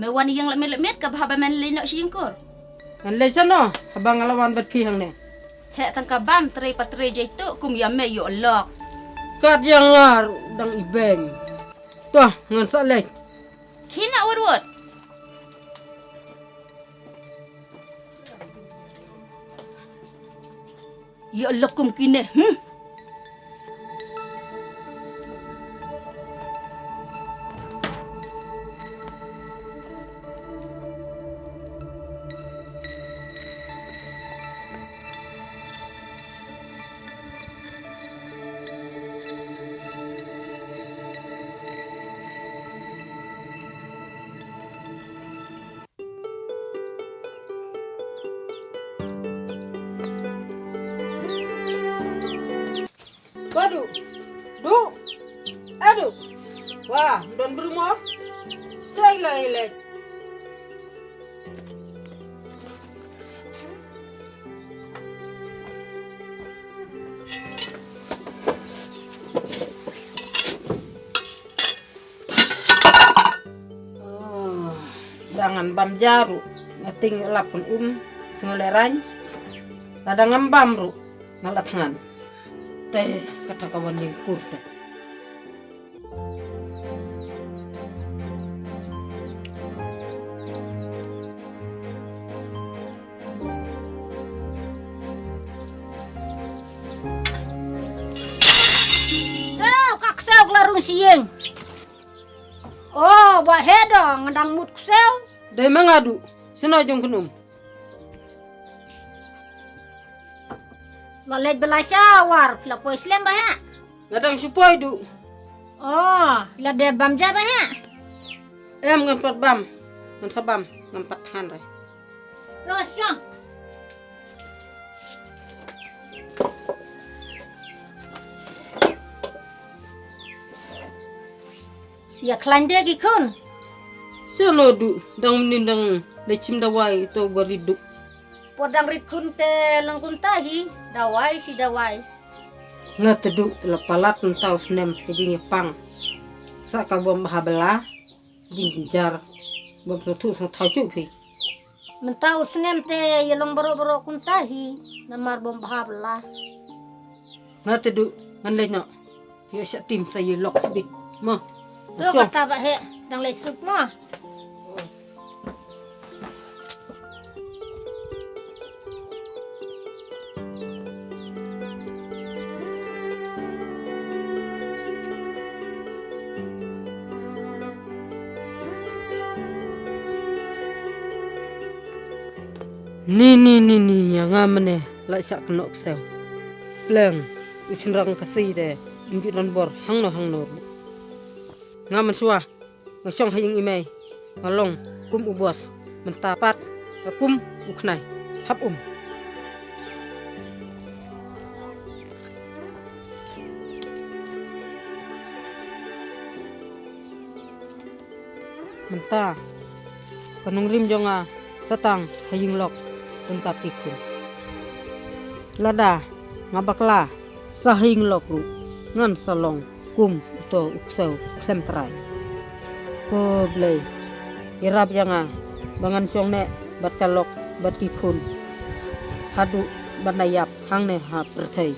Mewan yang lemet-lemet ke bahaba men linak singkur. An le chano habang alawan bat pi hang ne. Hek tangkaban teri patre jaitu kum yame yo lok. Kat yang ngar dang ibeng. Toh ngan sa le. Kina wad. Ya Allah kum kine. Waduh. Du. Aduh. Wah, don berumo. Saya ile. Dangan bam jaru ngating lapun sengoleran ladang ngambam ru ngalatangan teh kata kawan yang kurte kaksau larung sieng. Oh, buat hedong ngedang mut kusau. dai mangadu sino jong kunum Lalet bela syawar, pila po Islam bah. ngadang supoi du Oh, pila de bam ja bah. em ngampat bam ngan sabam ngampat han re Terus yo. Ya klande gikon. sino du dang menindang lecim dawai to baridu Podang rikun te langkun tahi, dawai si dawai. ngatedu telepalat entau senem kejinya pang saka bom bahabela jing jar bom sotu sang taju pi Mentau senem te yelong boro-boro kun tahi, namar bom bahabla. ngatedu ngan leno yo sya tim saya lok sebit mo Tu kata bah he, dang le sup mo. Ni yang amane la syak kenok sel. Pleng usinrang kasih de imbiran bor hangno. Ngaman suah ngasong haying imei ngalong kum ubos mentapat kum uknai hap menta kanung rim jonga satang haying lok tengkap ikun lada ngabakla sahing lok ru ngan salong kum to uksau semprai ko blei irap janga bangan song ne bat kalok bat ikun hadu banayap hang ne ha perthai